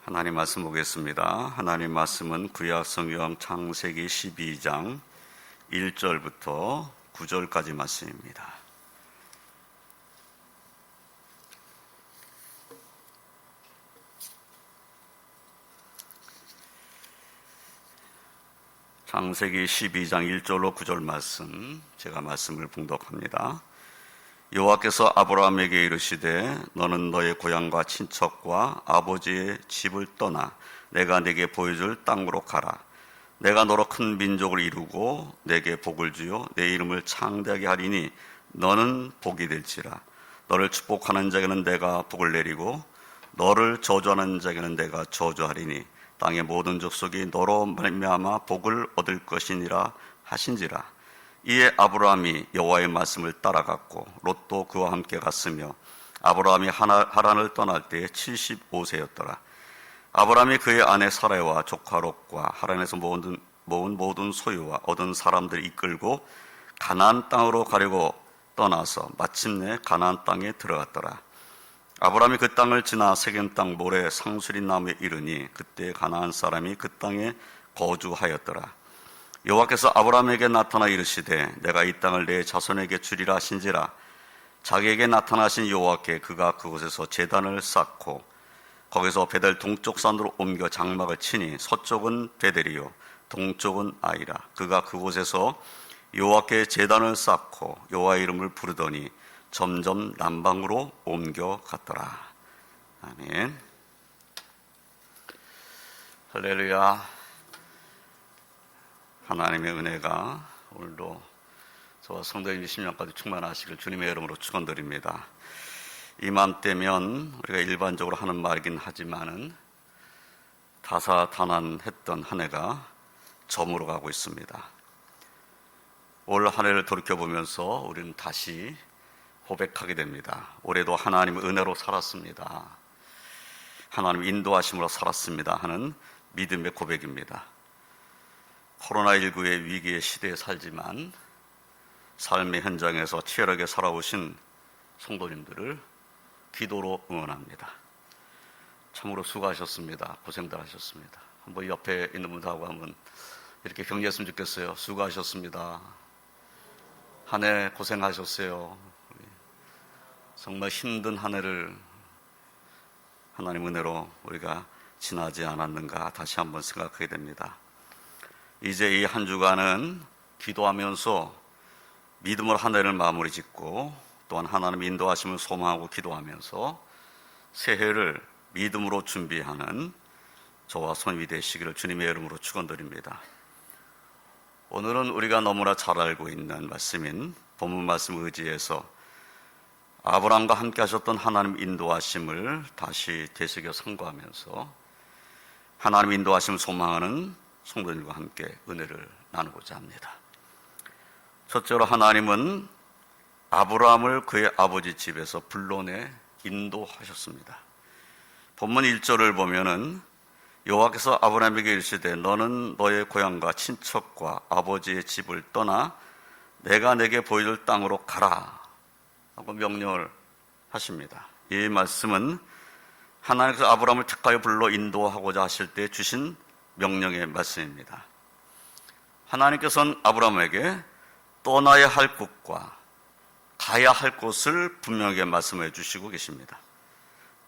하나님 말씀 보겠습니다. 하나님 말씀은 구약 성경 창세기 12장 1절부터 9절까지 말씀입니다. 창세기 12장 1절로 9절 말씀, 제가 말씀을 봉독합니다. 여호와께서 아브라함에게 이르시되 너는 너의 고향과 친척과 아버지의 집을 떠나 내가 네게 보여줄 땅으로 가라. 내가 너로 큰 민족을 이루고 네게 복을 주어 내 이름을 창대하게 하리니 너는 복이 될지라. 너를 축복하는 자에게는 내가 복을 내리고 너를 저주하는 자에게는 내가 저주하리니 땅의 모든 족속이 너로 말미암아 복을 얻을 것이니라 하신지라. 이에 아브라함이 여호와의 말씀을 따라갔고 롯도 그와 함께 갔으며 아브라함이 하란을 떠날 때에 75세였더라. 아브라함이 그의 아내 사라와 조카 롯과 하란에서 모은 모든 소유와 얻은 사람들을 이끌고 가나안 땅으로 가려고 떠나서 마침내 가나안 땅에 들어갔더라. 아브라함이 그 땅을 지나 세겜 땅 모래 상수리 나무에 이르니 그때 가나안 사람이 그 땅에 거주하였더라. 여호와께서 아브라함에게 나타나 이르시되 내가 이 땅을 내 자손에게 주리라 하신지라. 자기에게 나타나신 여호와께 그가 그곳에서 제단을 쌓고 거기서 베델 동쪽 산으로 옮겨 장막을 치니 서쪽은 베델이요 동쪽은 아이라. 그가 그곳에서 여호와께 제단을 쌓고 여호와의 이름을 부르더니 점점 남방으로 옮겨갔더라. 아멘. 할렐루야. 하나님의 은혜가 오늘도 저와 성도님 20년까지 충만하시길 주님의 이름으로 축원드립니다. 이맘때면 우리가 일반적으로 하는 말이긴 하지만은 다사다난했던 한 해가 저물어 가고 있습니다. 올 한 해를 돌이켜보면서 우리는 다시 고백하게 됩니다. 올해도 하나님의 은혜로 살았습니다. 하나님의 인도하심으로 살았습니다 하는 믿음의 고백입니다. 코로나19의 위기의 시대에 살지만 삶의 현장에서 치열하게 살아오신 성도님들을 기도로 응원합니다. 참으로 수고하셨습니다. 고생들 하셨습니다. 한번 옆에 있는 분들하고 한번 이렇게 격려했으면 좋겠어요. 수고하셨습니다. 한 해 고생하셨어요. 정말 힘든 한 해를 하나님 은혜로 우리가 지나지 않았는가 다시 한번 생각하게 됩니다. 이제 이 한 주간은 기도하면서 믿음으로 한 해를 마무리 짓고 또한 하나님의 인도하심을 소망하고 기도하면서 새해를 믿음으로 준비하는 저와 손이 되시기를 주님의 이름으로 축원드립니다. 오늘은 우리가 너무나 잘 알고 있는 말씀인 본문 말씀 의지해서 아브라함과 함께 하셨던 하나님 인도하심을 다시 되새겨 상고하면서 하나님 인도하심을 소망하는 성도들과 함께 은혜를 나누고자 합니다. 첫째로 하나님은 아브라함을 그의 아버지 집에서 불러내 인도하셨습니다. 본문 1절을 보면은 여호와께서 아브라함에게 이르시되 너는 너의 고향과 친척과 아버지의 집을 떠나 내가 내게 보여줄 땅으로 가라 하고 명령을 하십니다. 이 말씀은 하나님께서 아브라함을 택하여 불러 인도하고자 하실 때 주신 명령의 말씀입니다. 하나님께서는 아브라함에게 떠나야 할 곳과 가야 할 곳을 분명하게 말씀해 주시고 계십니다.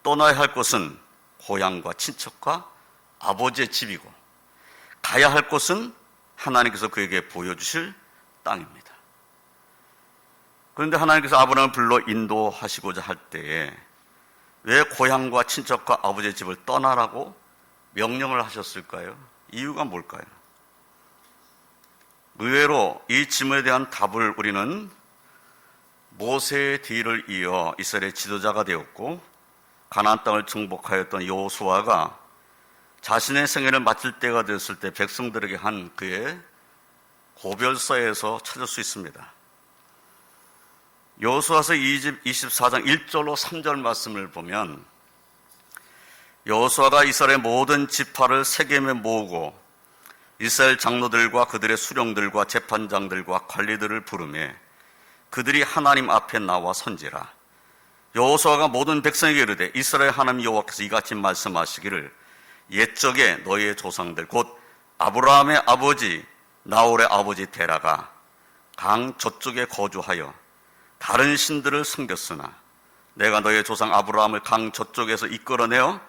떠나야 할 곳은 고향과 친척과 아버지의 집이고 가야 할 곳은 하나님께서 그에게 보여주실 땅입니다. 그런데 하나님께서 아브라함을 불러 인도하시고자 할 때에 왜 고향과 친척과 아버지의 집을 떠나라고 명령을 하셨을까요? 이유가 뭘까요? 의외로 이 질문에 대한 답을 우리는 모세의 뒤를 이어 이스라엘의 지도자가 되었고 가나안 땅을 정복하였던 여호수아가 자신의 생애를 마칠 때가 되었을 때 백성들에게 한 그의 고별서에서 찾을 수 있습니다. 여호수아서 24장 1절로 3절 말씀을 보면 여호수아가 이스라엘의 모든 지파를 세겜에 모으고 이스라엘 장로들과 그들의 수령들과 재판장들과 관리들을 부르매 그들이 하나님 앞에 나와 선지라. 여호수아가 모든 백성에게 이르되 이스라엘 하나님 여호와께서 이같이 말씀하시기를 옛적에 너희의 조상들 곧 아브라함의 아버지 나홀의 아버지 데라가 강 저쪽에 거주하여 다른 신들을 섬겼으나 내가 너희의 조상 아브라함을 강 저쪽에서 이끌어내어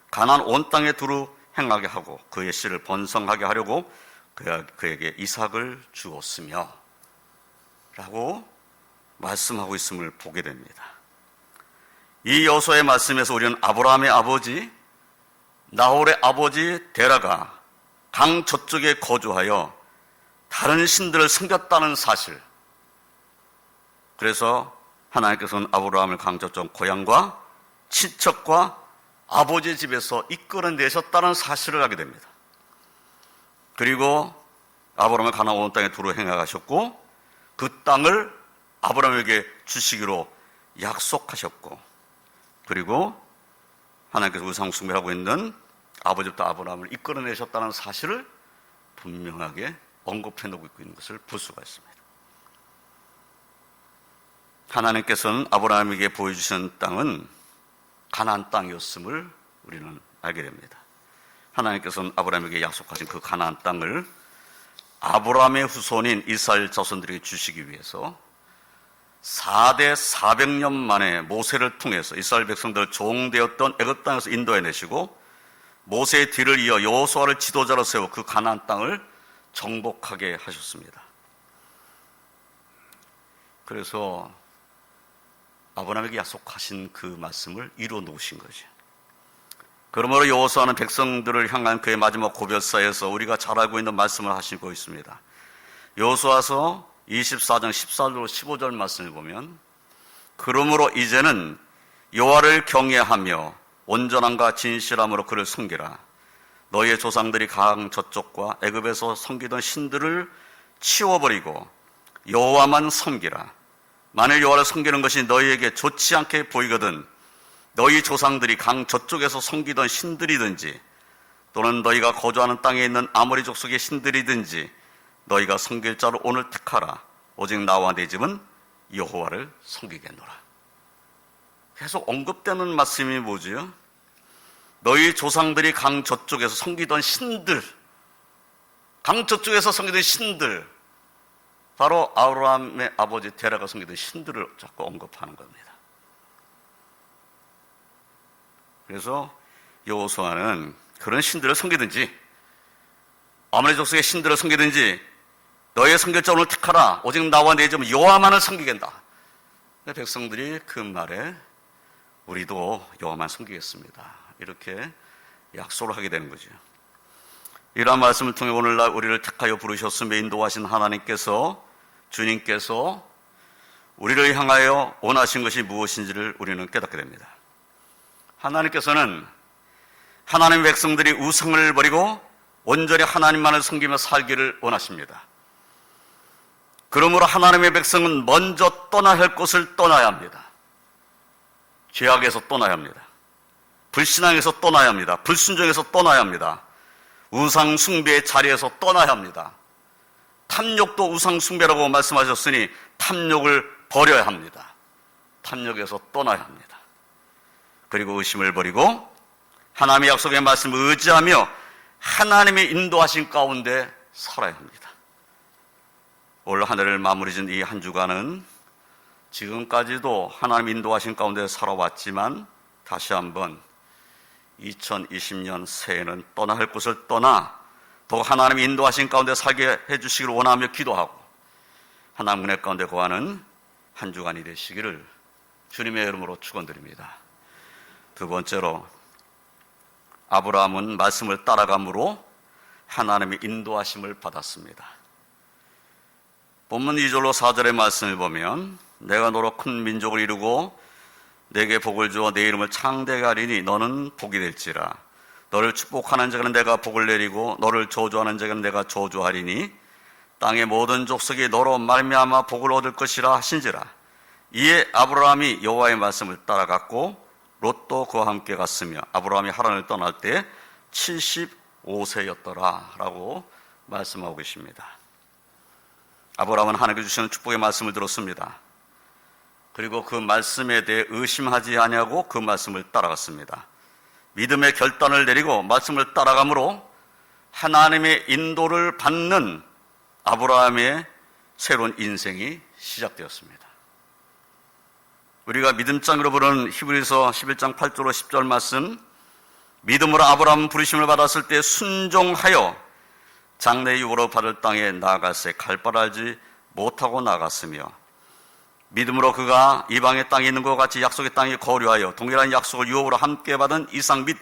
가나안 온 땅에 두루 행하게 하고 그의 씨를 번성하게 하려고 그에게 이삭을 주었으며 라고 말씀하고 있음을 보게 됩니다. 이 여호수아의 말씀에서 우리는 아브라함의 아버지 나홀의 아버지 데라가 강 저쪽에 거주하여 다른 신들을 섬겼다는 사실, 그래서 하나님께서는 아브라함을 강 저쪽 고향과 친척과 아버지의 집에서 이끌어내셨다는 사실을 알게 됩니다. 그리고 아브라함을 가나안 온 땅에 두루 행하셨고 그 땅을 아브라함에게 주시기로 약속하셨고, 그리고 하나님께서 우상 숭배를 하고 있는 아버지부터 아브라함을 이끌어내셨다는 사실을 분명하게 언급해 놓고 있는 것을 볼 수가 있습니다. 하나님께서는 아브라함에게 보여주신 땅은 가나안 땅이었음을 우리는 알게 됩니다. 하나님께서는 아브라함에게 약속하신 그 가나안 땅을 아브라함의 후손인 이스라엘 자손들에게 주시기 위해서 4대 400년 만에 모세를 통해서 이스라엘 백성들 종되었던 애굽 땅에서 인도해내시고 모세의 뒤를 이어 여호수아를 지도자로 세워 그 가나안 땅을 정복하게 하셨습니다. 그래서 아브라함에게 약속하신 그 말씀을 이루어 놓으신 거죠. 그러므로 여호수아는 백성들을 향한 그의 마지막 고별사에서 우리가 잘 알고 있는 말씀을 하시고 있습니다. 여호수아서 24장 14절 15절 말씀을 보면 그러므로 이제는 여호와를 경외하며 온전함과 진실함으로 그를 섬기라. 너희의 조상들이 강 저쪽과 애굽에서 섬기던 신들을 치워버리고 여호와만 섬기라. 만일 여호와를 섬기는 것이 너희에게 좋지 않게 보이거든 너희 조상들이 강 저쪽에서 섬기던 신들이든지 또는 너희가 거주하는 땅에 있는 아모리 족속의 신들이든지 너희가 섬길 자를 오늘 택하라. 오직 나와 내 집은 여호와를 섬기겠노라. 계속 언급되는 말씀이 뭐지요? 너희 조상들이 강 저쪽에서 섬기던 신들, 강 저쪽에서 섬기던 신들, 바로 아브라함의 아버지 데라가 섬기던 신들을 자꾸 언급하는 겁니다. 그래서 여호수아는 그런 신들을 섬기든지 아모리 족속의 신들을 섬기든지 너희의 섬길 자 오늘 택하라. 오직 나와 내 집은 여호와만을 섬기겠다. 백성들이 그 말에 우리도 여호와만 섬기겠습니다. 이렇게 약속을 하게 되는 거죠. 이러한 말씀을 통해 오늘날 우리를 택하여 부르셨으며 인도하신 하나님께서, 주님께서 우리를 향하여 원하신 것이 무엇인지를 우리는 깨닫게 됩니다. 하나님께서는 하나님의 백성들이 우상을 버리고 온전히 하나님만을 섬기며 살기를 원하십니다. 그러므로 하나님의 백성은 먼저 떠나야 할 곳을 떠나야 합니다. 죄악에서 떠나야 합니다. 불신앙에서 떠나야 합니다. 불순종에서 떠나야 합니다. 우상 숭배의 자리에서 떠나야 합니다. 탐욕도 우상 숭배라고 말씀하셨으니 탐욕을 버려야 합니다. 탐욕에서 떠나야 합니다. 그리고 의심을 버리고 하나님의 약속의 말씀을 의지하며 하나님의 인도하신 가운데 살아야 합니다. 올 한 해를 마무리 짓는 이 한 주간은 지금까지도 하나님 인도하신 가운데 살아왔지만 다시 한번 2020년 새해는 떠나야 할 곳을 떠나 더 하나님 인도하신 가운데 살게 해주시기를 원하며 기도하고 하나님 은혜 가운데 거하는 한 주간이 되시기를 주님의 이름으로 축원드립니다. 두 번째로 아브라함은 말씀을 따라감으로 하나님의 인도하심을 받았습니다. 본문 2절로 4절의 말씀을 보면 내가 너로 큰 민족을 이루고 내게 복을 주어 내 이름을 창대하게 하리니 너는 복이 될지라. 너를 축복하는 자에게는 내가 복을 내리고 너를 저주하는 자에게는 내가 저주하리니 땅의 모든 족속이 너로 말미암아 복을 얻을 것이라 하신지라. 이에 아브라함이 여호와의 말씀을 따라갔고 롯도 그와 함께 갔으며 아브라함이 하란을 떠날 때 75세였더라 라고 말씀하고 계십니다. 아브라함은 하나님께 주시는 축복의 말씀을 들었습니다. 그리고 그 말씀에 대해 의심하지 아니하고 그 말씀을 따라갔습니다. 믿음의 결단을 내리고 말씀을 따라감으로 하나님의 인도를 받는 아브라함의 새로운 인생이 시작되었습니다. 우리가 믿음장으로 부르는 히브리서 11장 8절로 10절 말씀, 믿음으로 아브라함은 부르심을 받았을 때 순종하여 장래 유업으로 받을 땅에 나아갈새 갈바를 알지 못하고 나갔으며, 믿음으로 그가 이방의 땅에 있는 것과 같이 약속의 땅에 거류하여 동일한 약속을 유업으로 함께 받은 이삭 및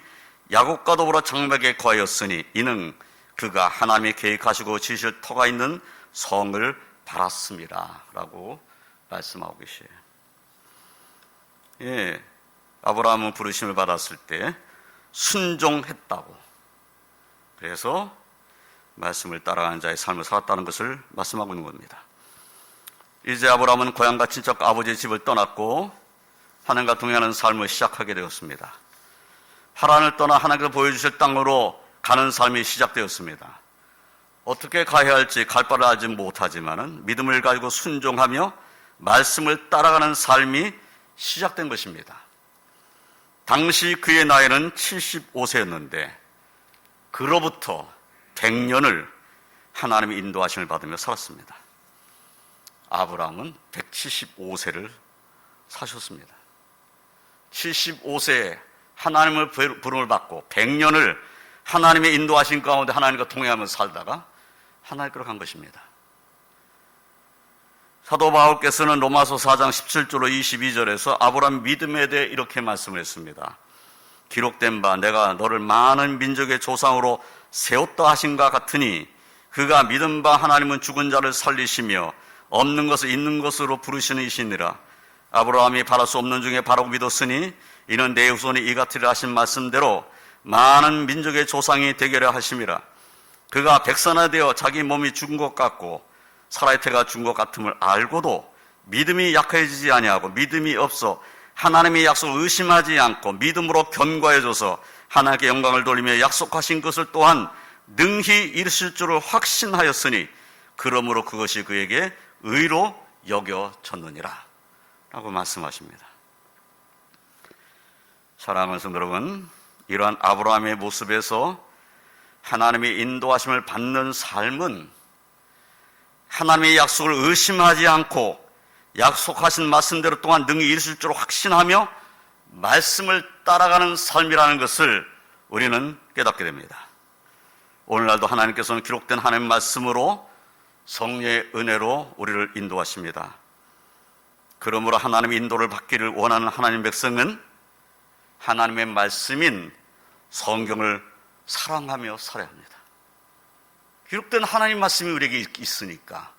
야곱과 더불어 장막에 거하였으니 이는 그가 하나님의 계획하시고 지실 터가 있는 성을 바랐습니다 라고 말씀하고 계시에요. 예, 아브라함은 부르심을 받았을 때 순종했다고, 그래서 말씀을 따라가는 자의 삶을 살았다는 것을 말씀하고 있는 겁니다. 이제 아브라함은 고향과 친척 아버지의 집을 떠났고 하나님과 동행하는 삶을 시작하게 되었습니다. 하란을 떠나 하나님께서 보여주실 땅으로 가는 삶이 시작되었습니다. 어떻게 가야 할지 갈 바를 알지 못하지만 믿음을 가지고 순종하며 말씀을 따라가는 삶이 시작된 것입니다. 당시 그의 나이는 75세였는데 그로부터 100년을 하나님의 인도하심을 받으며 살았습니다. 아브라함은 175세를 사셨습니다. 75세에 하나님의 부름을 받고 100년을 하나님의 인도하심 가운데 하나님과 동행하며 살다가 하나님께로 간 것입니다. 사도 바울께서는 로마서 4장 17절로 22절에서 아브라함 믿음에 대해 이렇게 말씀을 했습니다. 기록된 바 내가 너를 많은 민족의 조상으로 세웠다 하신가 같으니 그가 믿은 바 하나님은 죽은 자를 살리시며 없는 것을 있는 것으로 부르시는 이시니라. 아브라함이 바랄 수 없는 중에 바라고 믿었으니 이는 내 후손이 이 같으리라 하신 말씀대로 많은 민족의 조상이 되게려 하심이라. 그가 백선화 되어 자기 몸이 죽은 것 같고 살아의 태가 죽은 것 같음을 알고도 믿음이 약해지지 아니하고 믿음이 없어 하나님의 약속을 의심하지 않고 믿음으로 견고해져서 하나님께 영광을 돌리며 약속하신 것을 또한 능히 이루실 줄을 확신하였으니 그러므로 그것이 그에게 의로 여겨졌느니라 라고 말씀하십니다. 사랑하는 성도 여러분, 이러한 아브라함의 모습에서 하나님의 인도하심을 받는 삶은 하나님의 약속을 의심하지 않고 약속하신 말씀대로 또한 능히 이루실 줄 확신하며 말씀을 따라가는 삶이라는 것을 우리는 깨닫게 됩니다. 오늘날도 하나님께서는 기록된 하나님의 말씀으로 성령의 은혜로 우리를 인도하십니다. 그러므로 하나님의 인도를 받기를 원하는 하나님 백성은 하나님의 말씀인 성경을 사랑하며 살아야 합니다. 기록된 하나님 말씀이 우리에게 있으니까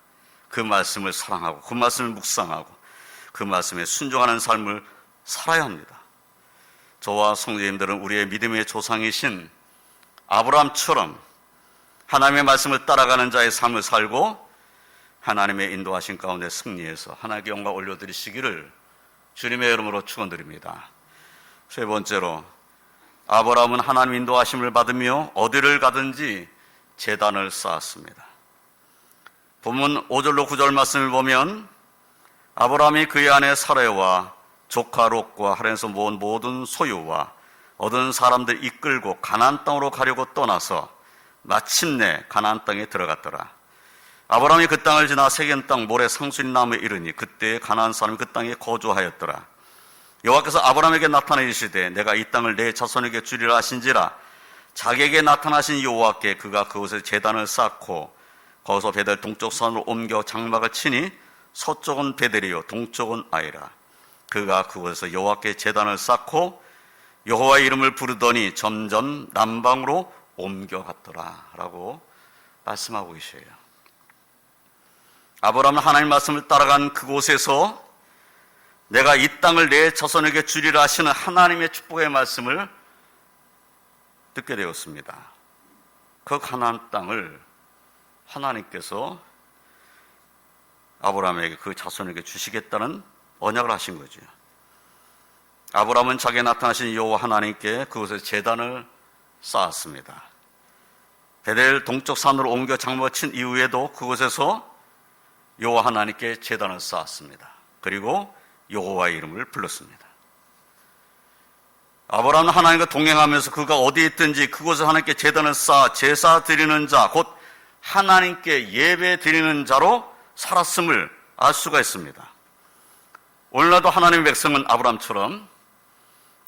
그 말씀을 사랑하고 그 말씀을 묵상하고 그 말씀에 순종하는 삶을 살아야 합니다. 저와 성도님들은 우리의 믿음의 조상이신 아브라함처럼 하나님의 말씀을 따라가는 자의 삶을 살고 하나님의 인도하신 가운데 승리해서 하나님께 영광 올려드리시기를 주님의 이름으로 축원드립니다. 세 번째로, 아브라함은 하나님 인도하심을 받으며 어디를 가든지 제단을 쌓았습니다. 본문 5절로 9절 말씀을 보면 아브라함이 그의 아내 사라와 조카 롯과 하란에서 모은 모든 소유와 얻은 사람들 이끌고 가나안 땅으로 가려고 떠나서 마침내 가나안 땅에 들어갔더라. 아브라함이 그 땅을 지나 세겜 땅 모래 상수리 나무에 이르니 그때 가나안 사람이 그 땅에 거주하였더라. 여호와께서 아브라함에게 나타내시되 내가 이 땅을 내 자손에게 주리라 하신지라. 자기에게 나타나신 여호와께 그가 그곳에 제단을 쌓고 거기서 베델 동쪽 산으로 옮겨 장막을 치니 서쪽은 베델이요 동쪽은 아이라. 그가 그곳에서 여호와께 제단을 쌓고 여호와의 이름을 부르더니 점점 남방으로 옮겨갔더라 라고 말씀하고 계셔요. 아브라함은 하나님 말씀을 따라간 그곳에서 내가 이 땅을 내 자손에게 주리라 하시는 하나님의 축복의 말씀을 듣게 되었습니다. 그 가나안 땅을 하나님께서 아브라함에게 그 자손에게 주시겠다는 언약을 하신 거죠. 아브라함은 자기에 나타나신 여호와 하나님께 그곳에 제단을 쌓았습니다. 베델 동쪽 산으로 옮겨 장막을 친 이후에도 그곳에서 여호와 하나님께 제단을 쌓았습니다. 그리고 여호와의 이름을 불렀습니다. 아브라함은 하나님과 동행하면서 그가 어디에 있든지 그곳에 하나님께 제단을 쌓아 제사 드리는 자, 곧 하나님께 예배 드리는 자로 살았음을 알 수가 있습니다. 오늘날도 하나님의 백성은 아브라함처럼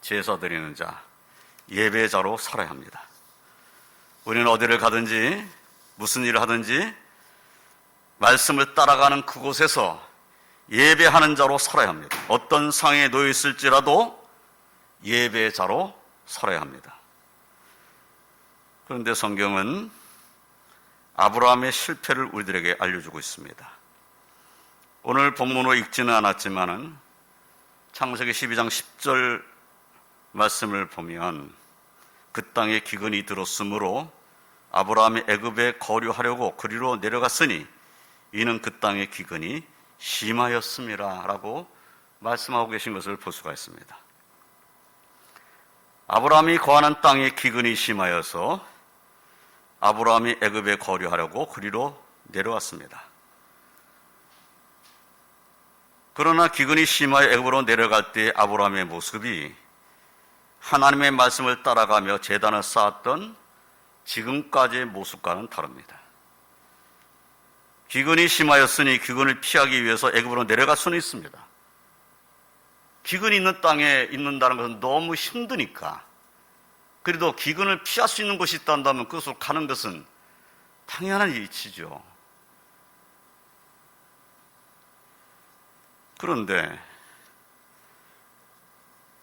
제사 드리는 자, 예배자로 살아야 합니다. 우리는 어디를 가든지 무슨 일을 하든지 말씀을 따라가는 그곳에서 예배하는 자로 살아야 합니다. 어떤 상황에 놓여 있을지라도 예배자로 살아야 합니다. 그런데 성경은 아브라함의 실패를 우리들에게 알려주고 있습니다. 오늘 본문으로 읽지는 않았지만은 창세기 12장 10절 말씀을 보면 그 땅에 기근이 들었으므로 아브라함이 애굽에 거류하려고 그리로 내려갔으니 이는 그 땅의 기근이 심하였음이라 라고 말씀하고 계신 것을 볼 수가 있습니다. 아브라함이 거하는 땅에 기근이 심하여서 아브라함이 애굽에 거류하려고 그리로 내려왔습니다. 그러나 기근이 심하여 애굽으로 내려갈 때 아브라함의 모습이 하나님의 말씀을 따라가며 제단을 쌓았던 지금까지의 모습과는 다릅니다. 기근이 심하였으니 기근을 피하기 위해서 애굽으로 내려갈 수는 있습니다. 기근이 있는 땅에 있는다는 것은 너무 힘드니까, 그래도 기근을 피할 수 있는 곳이 있다면 그것으로 가는 것은 당연한 일이죠. 그런데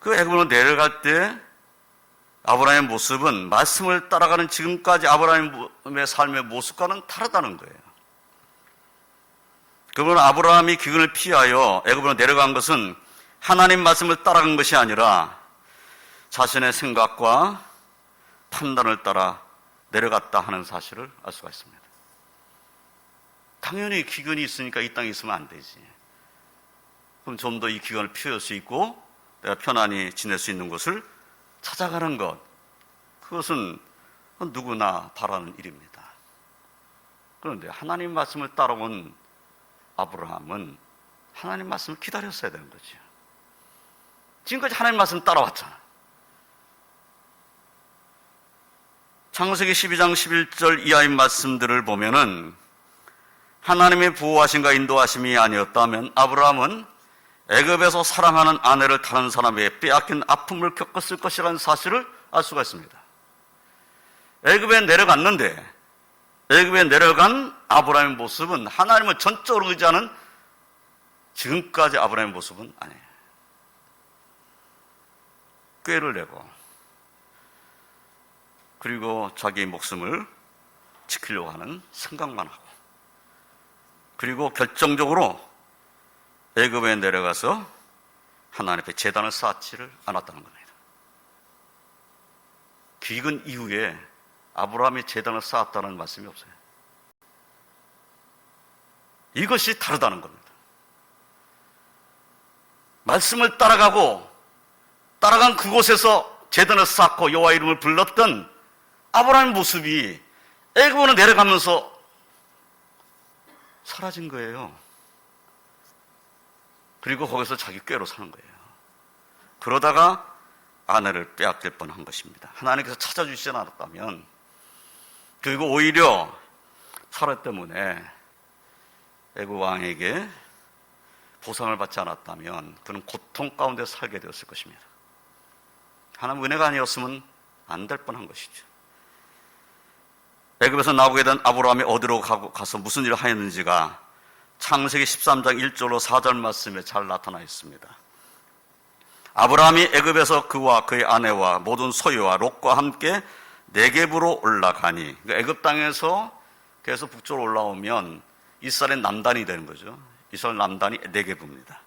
그 애굽으로 내려갈 때 아브라함의 모습은 말씀을 따라가는 지금까지 아브라함의 삶의 모습과는 다르다는 거예요. 그러면 아브라함이 기근을 피하여 애굽으로 내려간 것은 하나님 말씀을 따라간 것이 아니라 자신의 생각과 판단을 따라 내려갔다 하는 사실을 알 수가 있습니다. 당연히 기근이 있으니까 이 땅에 있으면 안 되지. 그럼 좀 더 이 기근을 피할 수 있고 내가 편안히 지낼 수 있는 곳을 찾아가는 것, 그것은 누구나 바라는 일입니다. 그런데 하나님 말씀을 따라온 아브라함은 하나님 말씀을 기다렸어야 되는 거죠. 지금까지 하나님 말씀 따라왔잖아. 창세기 12장 11절 이하의 말씀들을 보면은 하나님의 보호하심과 인도하심이 아니었다면 아브라함은 애굽에서 사랑하는 아내를 다른 사람에게 빼앗긴 아픔을 겪었을 것이라는 사실을 알 수가 있습니다. 애굽에 내려갔는데 애굽에 내려간 아브라함의 모습은 하나님을 전적으로 의지하는 지금까지 아브라함의 모습은 아니에요. 꾀를 내고 그리고 자기의 목숨을 지키려고 하는 생각만 하고 그리고 결정적으로 애굽에 내려가서 하나님 앞에 제단을 쌓지를 않았다는 겁니다. 기근 이후에 아브라함이 제단을 쌓았다는 말씀이 없어요. 이것이 다르다는 겁니다. 말씀을 따라간 그곳에서 제단을 쌓고 여호와 이름을 불렀던 아브라함의 모습이 애굽으로 내려가면서 사라진 거예요. 그리고 거기서 자기 꾀로 사는 거예요. 그러다가 아내를 빼앗길 뻔한 것입니다. 하나님께서 찾아주시지 않았다면, 그리고 오히려 사라 때문에 애굽 왕에게 보상을 받지 않았다면 그는 고통 가운데 살게 되었을 것입니다. 하나님 은혜가 아니었으면 안 될 뻔한 것이죠. 애굽에서 나오게 된 아브라함이 어디로 가서 무슨 일을 하였는지가 창세기 13장 1절로 4절 말씀에 잘 나타나 있습니다. 아브라함이 애굽에서 그와 그의 아내와 모든 소유와 롯과 함께 네겝으로 올라가니, 그러니까 애굽 땅에서 계속 북쪽으로 올라오면 이스라엘 남단이 되는 거죠. 이스라엘 남단이 네겝입니다.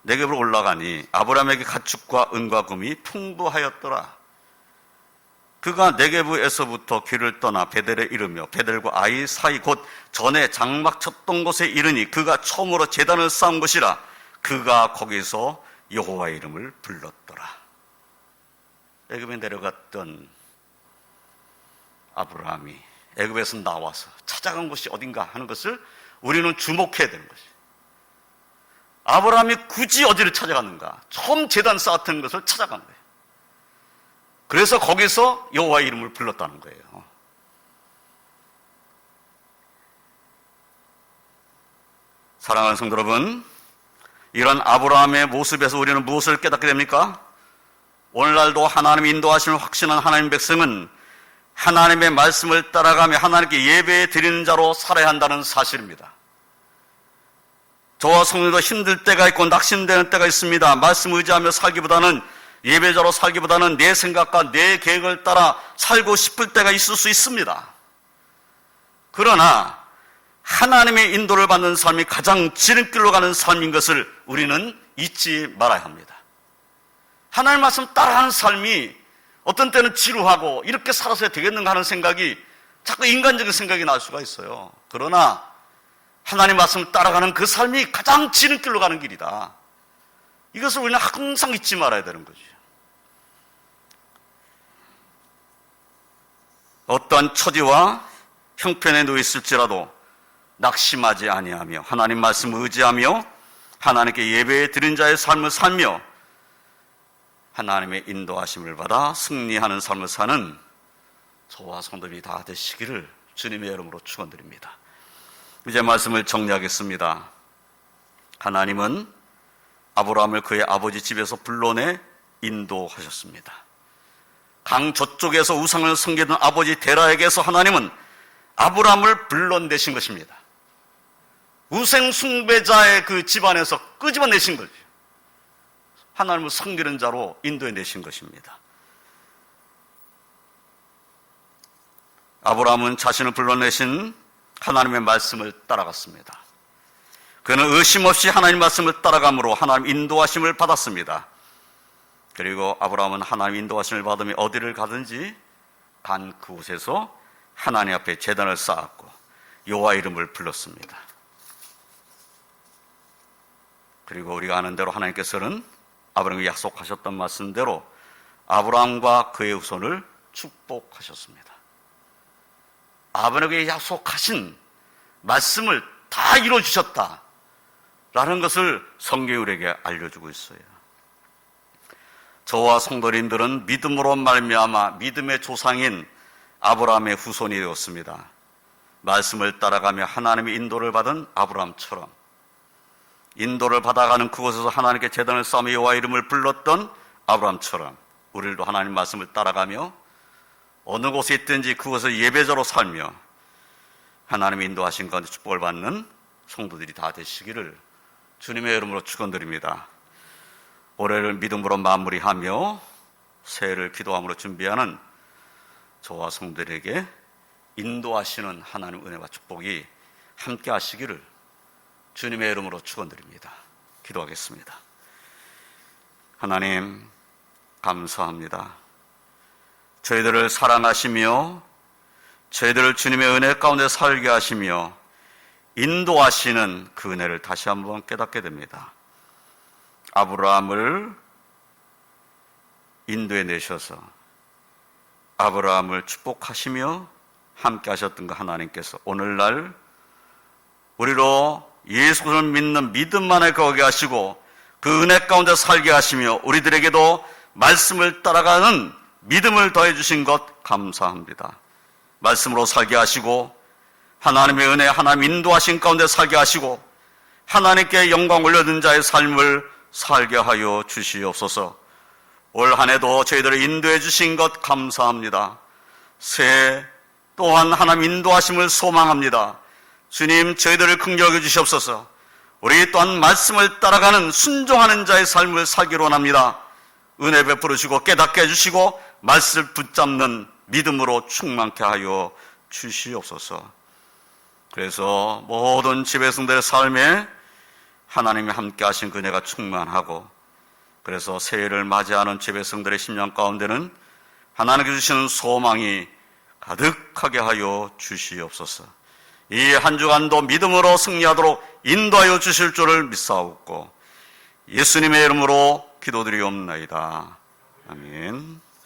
네겝으로 올라가니 아브라함에게 가축과 은과 금이 풍부하였더라. 그가 네겝에서부터 길을 떠나 베델에 이르며 베델과 아이 사이 곧 전에 장막 쳤던 곳에 이르니 그가 처음으로 제단을 쌓은 것이라. 그가 거기서 여호와의 이름을 불렀더라. 애굽에 내려갔던 아브라함이 애굽에서 나와서 찾아간 곳이 어딘가 하는 것을 우리는 주목해야 되는 것이. 아브라함이 굳이 어디를 찾아갔는가? 처음 제단 쌓았던 것을 찾아간 거예요. 그래서 거기서 여호와의 이름을 불렀다는 거예요. 사랑하는 성도 여러분, 이런 아브라함의 모습에서 우리는 무엇을 깨닫게 됩니까? 오늘날도 하나님의 인도하심을 확신한 하나님 백성은 하나님의 말씀을 따라가며 하나님께 예배 드리는 자로 살아야 한다는 사실입니다. 저와 성도도 힘들 때가 있고 낙심되는 때가 있습니다. 말씀 의지하며 살기보다는, 예배자로 살기보다는 내 생각과 내 계획을 따라 살고 싶을 때가 있을 수 있습니다. 그러나 하나님의 인도를 받는 삶이 가장 지름길로 가는 삶인 것을 우리는 잊지 말아야 합니다. 하나님 말씀 따라하는 삶이 어떤 때는 지루하고 이렇게 살아서야 되겠는가 하는 생각이, 자꾸 인간적인 생각이 날 수가 있어요. 그러나 하나님 말씀을 따라가는 그 삶이 가장 지름길로 가는 길이다. 이것을 우리는 항상 잊지 말아야 되는 거죠. 어떠한 처지와 형편에 놓여 있을지라도 낙심하지 아니하며 하나님 말씀을 의지하며 하나님께 예배 드린 자의 삶을 살며 하나님의 인도하심을 받아 승리하는 삶을 사는 저와 성도들이 다 되시기를 주님의 이름으로 축원드립니다. 이제 말씀을 정리하겠습니다. 하나님은 아브라함을 그의 아버지 집에서 불러내 인도하셨습니다. 강 저쪽에서 우상을 섬기던 아버지 데라에게서 하나님은 아브라함을 불러내신 것입니다. 우상 숭배자의 그 집안에서 끄집어내신 거죠. 하나님을 섬기는 자로 인도해내신 것입니다. 아브라함은 자신을 불러내신 하나님의 말씀을 따라갔습니다. 그는 의심 없이 하나님 말씀을 따라감으로 하나님 인도하심을 받았습니다. 그리고 아브라함은 하나님 인도하심을 받으며 어디를 가든지 간 그곳에서 하나님 앞에 제단을 쌓았고 여호와 이름을 불렀습니다. 그리고 우리가 아는 대로 하나님께서는 아브라함에게 약속하셨던 말씀대로 아브라함과 그의 후손을 축복하셨습니다. 아브라함에게 약속하신 말씀을 다 이루어주셨다라는 것을 성경이 우리에게 알려주고 있어요. 저와 성도님들은 믿음으로 말미암아 믿음의 조상인 아브라함의 후손이 되었습니다. 말씀을 따라가며 하나님의 인도를 받은 아브라함처럼 인도를 받아가는 그곳에서 하나님께 제단을 쌓으며 여호와 이름을 불렀던 아브라함처럼 우리도 하나님 말씀을 따라가며 어느 곳에 있든지 그곳에서 예배자로 살며 하나님의 인도하신 가운데 축복을 받는 성도들이 다 되시기를 주님의 이름으로 축원드립니다. 올해를 믿음으로 마무리하며 새해를 기도함으로 준비하는 저와 성도들에게 인도하시는 하나님 은혜와 축복이 함께 하시기를 주님의 이름으로 축원드립니다. 기도하겠습니다. 하나님 감사합니다. 저희들을 사랑하시며 저희들을 주님의 은혜 가운데 살게 하시며 인도하시는 그 은혜를 다시 한번 깨닫게 됩니다. 아브라함을 인도해 내셔서 아브라함을 축복하시며 함께 하셨던 그 하나님께서 오늘날 우리로 예수를 믿는 믿음만에 거하게 하시고 그 은혜 가운데 살게 하시며 우리들에게도 말씀을 따라가는 믿음을 더해 주신 것 감사합니다. 말씀으로 살게 하시고 하나님의 은혜, 하나님 인도하신 가운데 살게 하시고 하나님께 영광 올려드린 자의 삶을 살게 하여 주시옵소서. 올 한 해도 저희들을 인도해 주신 것 감사합니다. 새해 또한 하나님 인도하심을 소망합니다. 주님 저희들을 긍휼하게 주시옵소서. 우리 또한 말씀을 따라가는 순종하는 자의 삶을 살기로 원합니다. 은혜 베풀으시고 깨닫게 해주시고 말씀을 붙잡는 믿음으로 충만케 하여 주시옵소서. 그래서 모든 지배성들의 삶에 하나님이 함께 하신 그 은혜가 충만하고 그래서 새해를 맞이하는 지배성들의 심령 가운데는 하나님께 주시는 소망이 가득하게 하여 주시옵소서. 이 한 주간도 믿음으로 승리하도록 인도하여 주실 줄을 믿사옵고 예수님의 이름으로 기도드리옵나이다. 아멘.